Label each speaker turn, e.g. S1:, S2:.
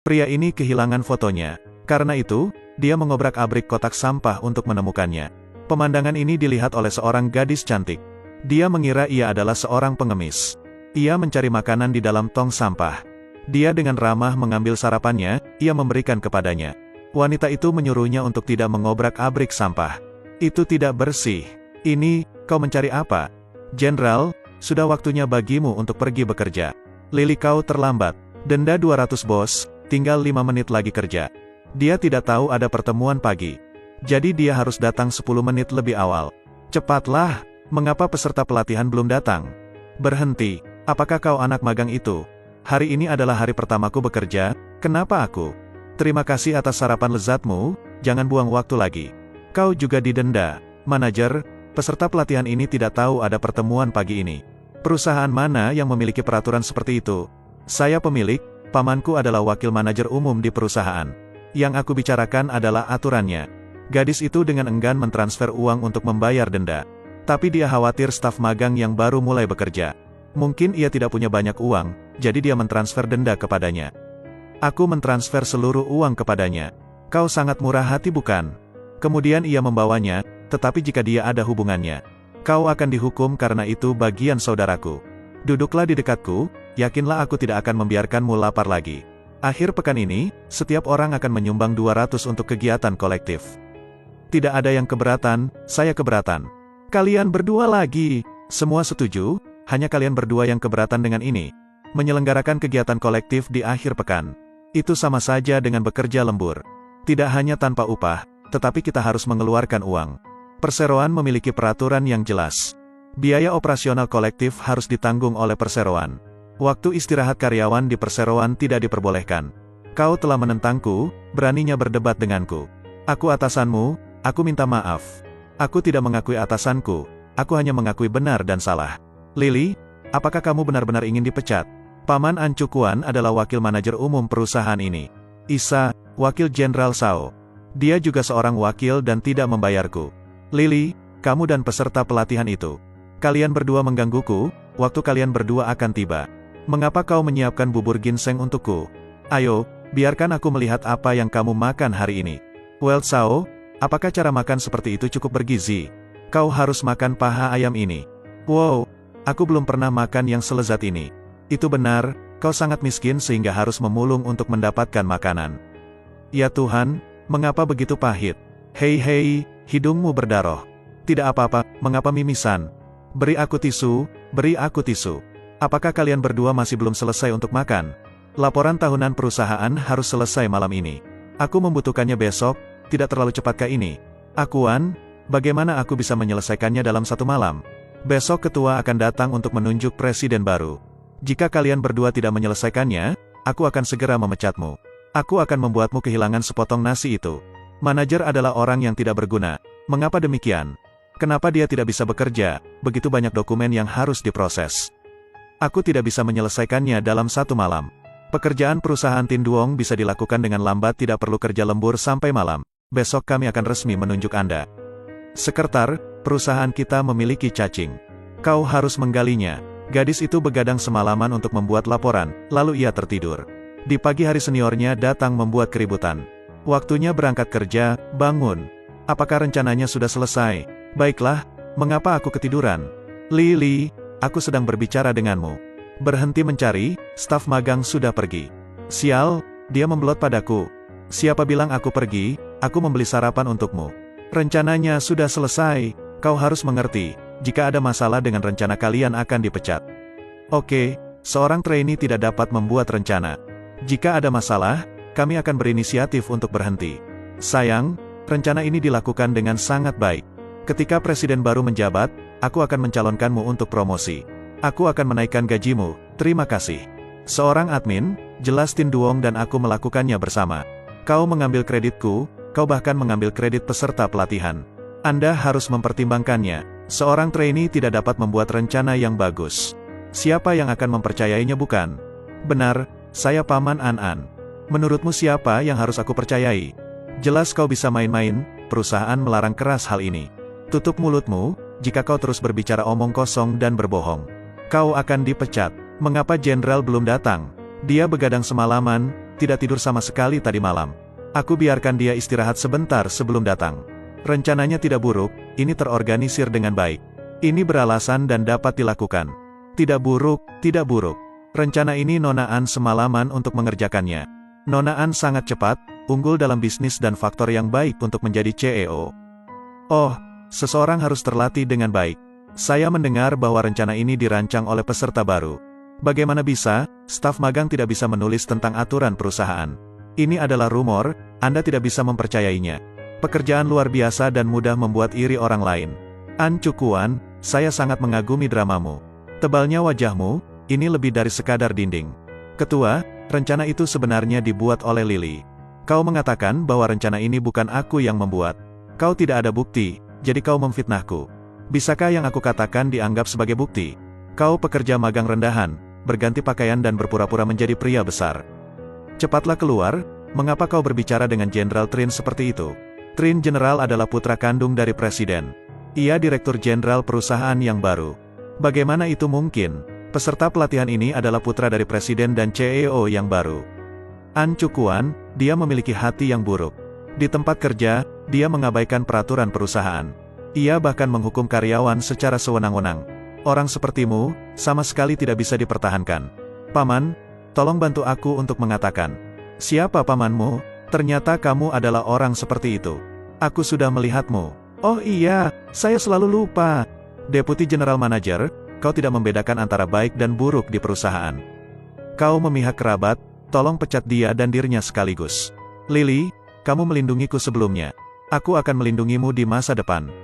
S1: Pria ini kehilangan fotonya. Karena itu, dia mengobrak-abrik kotak sampah untuk menemukannya. Pemandangan ini dilihat oleh seorang gadis cantik. Dia mengira ia adalah seorang pengemis. Ia mencari makanan di dalam tong sampah. Dia dengan ramah mengambil sarapannya, ia memberikan kepadanya. Wanita itu menyuruhnya untuk tidak mengobrak-abrik sampah. Itu tidak bersih. Ini, kau mencari apa? Jenderal, sudah waktunya bagimu untuk pergi bekerja. Lily, kau terlambat. Denda 200 bos, tinggal 5 menit lagi kerja. Dia tidak tahu ada pertemuan pagi. Jadi dia harus datang 10 menit lebih awal. Cepatlah, mengapa peserta pelatihan belum datang? Berhenti, apakah kau anak magang itu? Hari ini adalah hari pertamaku bekerja, kenapa aku? Terima kasih atas sarapan lezatmu, jangan buang waktu lagi. Kau juga didenda. Manajer, peserta pelatihan ini tidak tahu ada pertemuan pagi ini. Perusahaan mana yang memiliki peraturan seperti itu? Saya pemilik, pamanku adalah wakil manajer umum di perusahaan. Yang aku bicarakan adalah aturannya. Gadis itu dengan enggan mentransfer uang untuk membayar denda. Tapi dia khawatir staf magang yang baru mulai bekerja. Mungkin ia tidak punya banyak uang, jadi dia mentransfer denda kepadanya. Aku mentransfer seluruh uang kepadanya. Kau sangat murah hati bukan? Kemudian ia membawanya, tetapi jika dia ada hubungannya, kau akan dihukum karena itu bagian saudaraku. Duduklah di dekatku, yakinlah aku tidak akan membiarkanmu lapar lagi. Akhir pekan ini, setiap orang akan menyumbang 200 untuk kegiatan kolektif. Tidak ada yang keberatan, saya keberatan. Kalian berdua lagi. Semua setuju, hanya kalian berdua yang keberatan dengan ini. Menyelenggarakan kegiatan kolektif di akhir pekan. Itu sama saja dengan bekerja lembur. Tidak hanya tanpa upah, tetapi kita harus mengeluarkan uang. Perseroan memiliki peraturan yang jelas. Biaya operasional kolektif harus ditanggung oleh perseroan. Waktu istirahat karyawan di perseroan tidak diperbolehkan. Kau telah menentangku, beraninya berdebat denganku. Aku atasanmu, aku minta maaf. Aku tidak mengakui atasanku, aku hanya mengakui benar dan salah. Lily, apakah kamu benar-benar ingin dipecat? Paman Ancu Kuan adalah wakil manajer umum perusahaan ini. Isa, wakil Jenderal Sao. Dia juga seorang wakil dan tidak membayarku. Lily, kamu dan peserta pelatihan itu. Kalian berdua menggangguku, waktu kalian berdua akan tiba. Mengapa kau menyiapkan bubur ginseng untukku? Ayo, biarkan aku melihat apa yang kamu makan hari ini. Well Sao, apakah cara makan seperti itu cukup bergizi? Kau harus makan paha ayam ini. Wow, aku belum pernah makan yang selezat ini. Itu benar, kau sangat miskin sehingga harus memulung untuk mendapatkan makanan. Ya Tuhan, mengapa begitu pahit? Hei, hidungmu berdarah. Tidak apa-apa, mengapa mimisan? Beri aku tisu, beri aku tisu. Apakah kalian berdua masih belum selesai untuk makan? Laporan tahunan perusahaan harus selesai malam ini. Aku membutuhkannya besok, tidak terlalu cepatkah ini? Akuan, bagaimana aku bisa menyelesaikannya dalam 1 malam? Besok ketua akan datang untuk menunjuk presiden baru. Jika kalian berdua tidak menyelesaikannya, aku akan segera memecatmu. Aku akan membuatmu kehilangan sepotong nasi itu. Manajer adalah orang yang tidak berguna. Mengapa demikian? Kenapa dia tidak bisa bekerja? Begitu banyak dokumen yang harus diproses. Aku tidak bisa menyelesaikannya dalam 1 malam. Pekerjaan perusahaan Tin Duong bisa dilakukan dengan lambat, tidak perlu kerja lembur sampai malam. Besok kami akan resmi menunjuk Anda. Sekretar, perusahaan kita memiliki cacing. Kau harus menggalinya. Gadis itu begadang semalaman untuk membuat laporan, lalu ia tertidur. Di pagi hari seniornya datang membuat keributan. Waktunya berangkat kerja, bangun. Apakah rencananya sudah selesai? Baiklah, mengapa aku ketiduran? Lily, aku sedang berbicara denganmu. Berhenti mencari, staf magang sudah pergi. Sial, dia membelot padaku. Siapa bilang aku pergi, aku membeli sarapan untukmu. Rencananya sudah selesai, kau harus mengerti, jika ada masalah dengan rencana kalian akan dipecat. Oke, seorang trainee tidak dapat membuat rencana. Jika ada masalah, kami akan berinisiatif untuk berhenti. Sayang, rencana ini dilakukan dengan sangat baik. Ketika presiden baru menjabat, aku akan mencalonkanmu untuk promosi. Aku akan menaikkan gajimu, terima kasih. Seorang admin, jelas Tin Duong dan aku melakukannya bersama. Kau mengambil kreditku, kau bahkan mengambil kredit peserta pelatihan. Anda harus mempertimbangkannya. Seorang trainee tidak dapat membuat rencana yang bagus. Siapa yang akan mempercayainya bukan? Benar, saya Paman An. Menurutmu siapa yang harus aku percayai? Jelas kau bisa main-main, perusahaan melarang keras hal ini. Tutup mulutmu, jika kau terus berbicara omong kosong dan berbohong. Kau akan dipecat. Mengapa jenderal belum datang? Dia begadang semalaman, tidak tidur sama sekali tadi malam. Aku biarkan dia istirahat sebentar sebelum datang. Rencananya tidak buruk, ini terorganisir dengan baik. Ini beralasan dan dapat dilakukan. Tidak buruk, tidak buruk. Rencana ini Nona An semalaman untuk mengerjakannya. Nona An sangat cepat, unggul dalam bisnis dan faktor yang baik untuk menjadi CEO. Oh, seseorang harus terlatih dengan baik. Saya mendengar bahwa rencana ini dirancang oleh peserta baru. Bagaimana bisa, staf magang tidak bisa menulis tentang aturan perusahaan? Ini adalah rumor, Anda tidak bisa mempercayainya. Pekerjaan luar biasa dan mudah membuat iri orang lain. An Cukuan, saya sangat mengagumi dramamu. Tebalnya wajahmu, ini lebih dari sekadar dinding. Ketua, rencana itu sebenarnya dibuat oleh Lily. Kau mengatakan bahwa rencana ini bukan aku yang membuat. Kau tidak ada bukti, jadi kau memfitnahku. Bisakah yang aku katakan dianggap sebagai bukti? Kau pekerja magang rendahan, berganti pakaian dan berpura-pura menjadi pria besar. Cepatlah keluar, mengapa kau berbicara dengan Jenderal Trin seperti itu? Trin Jenderal adalah putra kandung dari Presiden. Ia Direktur Jenderal perusahaan yang baru. Bagaimana itu mungkin? Peserta pelatihan ini adalah putra dari Presiden dan CEO yang baru. An Cukuan, dia memiliki hati yang buruk. Di tempat kerja, dia mengabaikan peraturan perusahaan. Ia bahkan menghukum karyawan secara sewenang-wenang. Orang sepertimu, sama sekali tidak bisa dipertahankan. Paman, tolong bantu aku untuk mengatakan. Siapa pamanmu? Ternyata kamu adalah orang seperti itu. Aku sudah melihatmu. Oh iya, saya selalu lupa. Deputi General Manager, kau tidak membedakan antara baik dan buruk di perusahaan. Kau memihak kerabat, tolong pecat dia dan dirinya sekaligus. Lily, kamu melindungiku sebelumnya. Aku akan melindungimu di masa depan.